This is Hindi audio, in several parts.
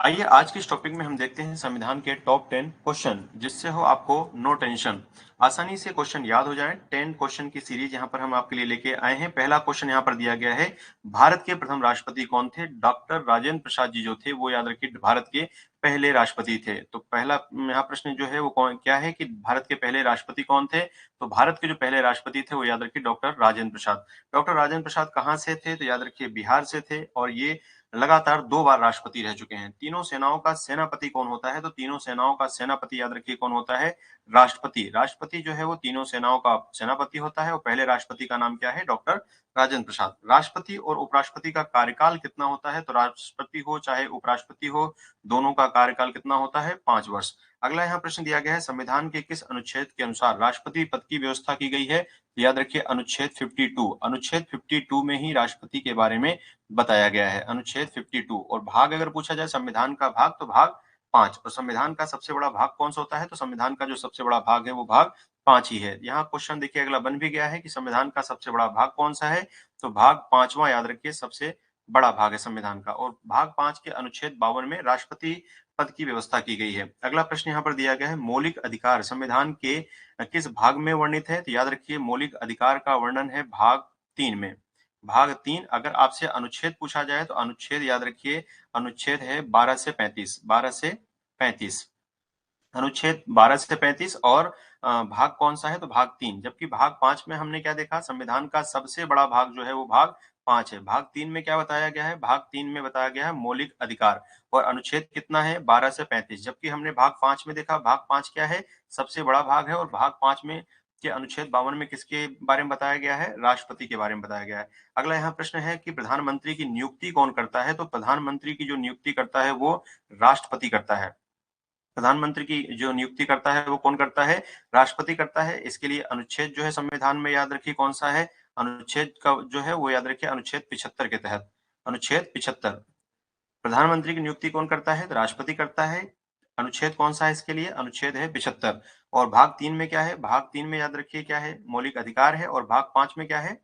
आइए आज के इस टॉपिक में हम देखते हैं संविधान के टॉप 10 क्वेश्चन जिससे हो आपको नो टेंशन, आसानी से क्वेश्चन याद हो जाए। 10 क्वेश्चन की सीरीज यहाँ पर हम आपके लिए लेके आए हैं। पहला क्वेश्चन यहाँ पर दिया गया है, भारत के प्रथम राष्ट्रपति कौन थे? डॉक्टर राजेंद्र प्रसाद जी जो थे वो याद रखिए भारत के पहले राष्ट्रपति थे। तो पहला यहाँ प्रश्न जो है वो कौन क्या है कि भारत के पहले राष्ट्रपति कौन थे? तो भारत के जो पहले राष्ट्रपति थे वो याद रखिए डॉक्टर राजेंद्र प्रसाद। डॉक्टर राजेंद्र प्रसाद कहाँ से थे? तो याद रखिए बिहार से थे और ये लगातार 2 बार राष्ट्रपति रह चुके हैं। तीनों सेनाओं का सेनापति कौन होता है? तो तीनों सेनाओं का सेनापति याद रखिए कौन होता है? राष्ट्रपति। राष्ट्रपति जो है वो तीनों सेनाओं का सेनापति होता है और पहले राष्ट्रपति का नाम क्या है? डॉक्टर राजेंद्र प्रसाद। राष्ट्रपति और उपराष्ट्रपति का कार्यकाल कितना होता है? तो राष्ट्रपति हो चाहे उपराष्ट्रपति हो, दोनों का कार्यकाल कितना होता है? 5 वर्ष। अगला यहाँ प्रश्न दिया गया है, संविधान के किस अनुच्छेद के अनुसार राष्ट्रपति पद की व्यवस्था की गई है? याद रखिए अनुच्छेद 52। अनुच्छेद 52 में ही राष्ट्रपति के बारे में बताया गया है। अनुच्छेद 52। और भाग अगर पूछा जाए संविधान का भाग तो भाग 5। और संविधान का सबसे बड़ा भाग कौन सा होता है? तो संविधान का जो सबसे बड़ा भाग है वो भाग 5 ही है। यहाँ क्वेश्चन देखिए अगला बन भी गया है कि संविधान का सबसे बड़ा भाग कौन सा है? तो भाग 5वां याद रखिए सबसे बड़ा भाग है संविधान का। और भाग 5 के अनुच्छेद 52 में राष्ट्रपति पद की व्यवस्था की गई है। अगला प्रश्न यहाँ पर दिया गया है, मौलिक अधिकार संविधान के किस भाग में वर्णित है? तो याद रखिए मौलिक अधिकार का वर्णन है भाग 3 में। भाग 3। अगर आपसे अनुच्छेद पूछा जाए तो अनुच्छेद याद रखिए अनुच्छेद है 12 से 35। 12 से 35 अनुच्छेद 12 से 35। और भाग कौन सा है? तो भाग 3। जबकि भाग 5 में हमने क्या देखा? संविधान का सबसे बड़ा भाग जो है वो भाग 5 है। भाग 3 में क्या बताया गया है? भाग 3 में बताया गया है मौलिक अधिकार। और अनुच्छेद कितना है? 12 से 35। जबकि हमने भाग 5 में देखा भाग 5 क्या है? सबसे बड़ा भाग है। और भाग 5 में के अनुच्छेद 52 में किसके बारे में बताया गया है? राष्ट्रपति के बारे में बताया गया है। अगला यहाँ प्रश्न है कि प्रधानमंत्री की नियुक्ति कौन करता है? तो प्रधानमंत्री की जो नियुक्ति करता है वो राष्ट्रपति करता है। प्रधानमंत्री की जो नियुक्ति करता है वो कौन करता है? राष्ट्रपति करता है। इसके लिए अनुच्छेद जो है संविधान में याद रखिए कौन सा है? अनुच्छेद का जो है वो याद रखिए अनुच्छेद 75 के तहत। अनुच्छेद 75। प्रधानमंत्री की नियुक्ति कौन करता है? तो राष्ट्रपति करता है। अनुच्छेद कौन सा है इसके लिए? अनुच्छेद है 75। और भाग 3 में क्या है? भाग 3 में याद रखिए क्या है? मौलिक अधिकार है। और भाग 5 में क्या है?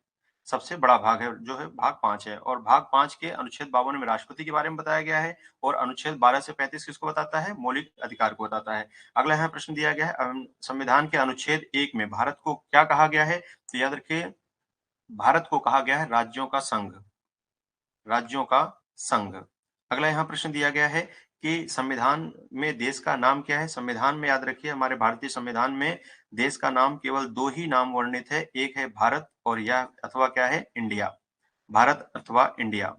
सबसे बड़ा भाग है जो है भाग 5 है। और भाग 5 के अनुच्छेद 52 में राष्ट्रपति के बारे में बताया गया है। और अनुच्छेद 12 से 35 किसको बताता है? मौलिक अधिकार को बताता है। अगला यहाँ प्रश्न दिया गया है, संविधान के अनुच्छेद 1 में भारत को क्या कहा गया है? तो याद रखिए भारत को कहा गया है राज्यों का संघ। राज्यों का संघ। अगला यहाँ प्रश्न दिया गया है कि संविधान में देश का नाम क्या है? संविधान में याद रखिए हमारे भारतीय संविधान में देश का नाम केवल 2 ही नाम वर्णित है। एक है भारत और यह अथवा क्या है? इंडिया। भारत अथवा इंडिया।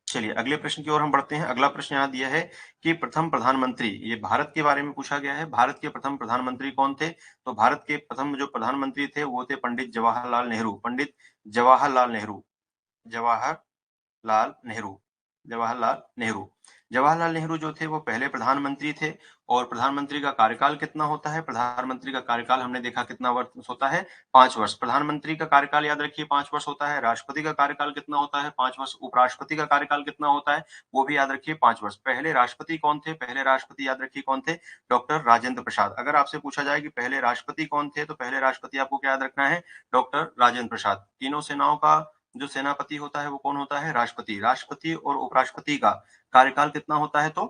चलिए अगले प्रश्न की ओर हम बढ़ते हैं। अगला प्रश्न यहाँ दिया है कि प्रथम प्रधानमंत्री, ये भारत के बारे में पूछा गया है, भारत के प्रथम प्रधानमंत्री कौन थे? तो भारत के प्रथम जो प्रधानमंत्री थे वो थे पंडित जवाहरलाल नेहरू। पंडित जवाहरलाल नेहरू। जवाहर लाल नेहरू। जवाहरलाल नेहरू। जवाहरलाल नेहरू जो थे वो पहले प्रधानमंत्री थे। और प्रधानमंत्री का कार्यकाल कितना होता है? प्रधानमंत्री का कार्यकाल हमने देखा कितना वर्ष होता है? 5 वर्ष। प्रधानमंत्री का कार्यकाल याद रखिए 5 वर्ष होता है। राष्ट्रपति का कार्यकाल कितना होता है? 5 वर्ष। उपराष्ट्रपति का कार्यकाल कितना होता है? वो भी याद रखिए 5 वर्ष। पहले राष्ट्रपति कौन थे? पहले राष्ट्रपति याद रखिए कौन थे? डॉक्टर राजेंद्र प्रसाद। अगर आपसे पूछा जाए कि पहले राष्ट्रपति कौन थे तो पहले राष्ट्रपति आपको क्या याद रखना है? डॉक्टर राजेंद्र प्रसाद। तीनों सेनाओं का जो सेनापति होता है वो कौन होता है? राष्ट्रपति। राष्ट्रपति और उपराष्ट्रपति का कार्यकाल कितना होता है? तो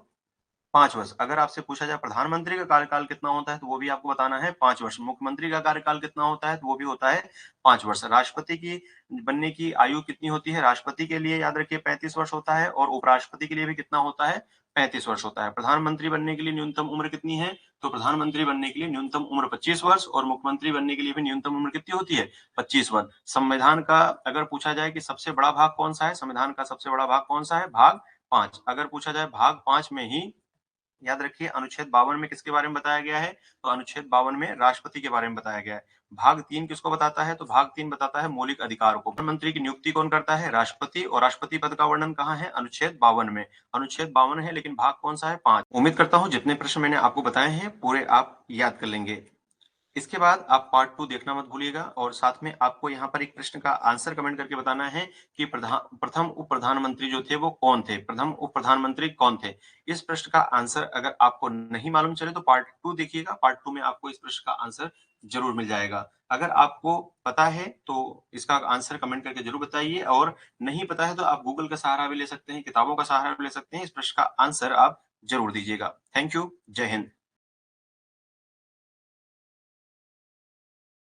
5 वर्ष। अगर आपसे पूछा जाए प्रधानमंत्री का कार्यकाल कितना होता है तो वो भी आपको बताना है 5 वर्ष। मुख्यमंत्री का कार्यकाल कितना होता है तो वो भी होता है 5 वर्ष। राष्ट्रपति की बनने की आयु कितनी होती है? राष्ट्रपति के लिए याद रखिए 35 वर्ष होता है और उपराष्ट्रपति के लिए भी कितना होता है? 35 वर्ष होता है। प्रधानमंत्री बनने के लिए न्यूनतम उम्र कितनी है? तो प्रधानमंत्री बनने के लिए न्यूनतम उम्र 25 वर्ष और मुख्यमंत्री बनने के लिए भी न्यूनतम उम्र कितनी होती है? 25 वर्ष। संविधान का अगर पूछा जाए कि सबसे बड़ा भाग कौन सा है? संविधान का सबसे बड़ा भाग कौन सा है? भाग 5। अगर पूछा जाए भाग 5 में ही याद रखिए अनुच्छेद 52 में किसके बारे में बताया गया है? तो अनुच्छेद 52 में राष्ट्रपति के बारे में बताया गया है। भाग 3 किसको बताता है? तो भाग 3 बताता है मौलिक अधिकार को। प्रधानमंत्री की नियुक्ति कौन करता है? राष्ट्रपति। और राष्ट्रपति पद का वर्णन कहाँ है? अनुच्छेद 52 में। अनुच्छेद 52 है लेकिन भाग कौन सा है? 5। उम्मीद करता हूँ जितने प्रश्न मैंने आपको बताए हैं पूरे आप याद कर लेंगे। इसके बाद आप पार्ट 2 देखना मत भूलिएगा। और साथ में आपको यहाँ पर एक प्रश्न का आंसर कमेंट करके बताना है कि प्रथम उप प्रधानमंत्री जो थे वो कौन थे? प्रथम उप प्रधानमंत्री कौन थे? इस प्रश्न का आंसर अगर आपको नहीं मालूम चले तो पार्ट 2 देखिएगा। पार्ट 2 में आपको इस प्रश्न का आंसर जरूर मिल जाएगा। अगर आपको पता है तो इसका आंसर कमेंट करके जरूर बताइए, और नहीं पता है तो आप गूगल का सहारा भी ले सकते हैं, किताबों का सहारा भी ले सकते हैं। इस प्रश्न का आंसर आप जरूर दीजिएगा। Thank you. जय हिंद।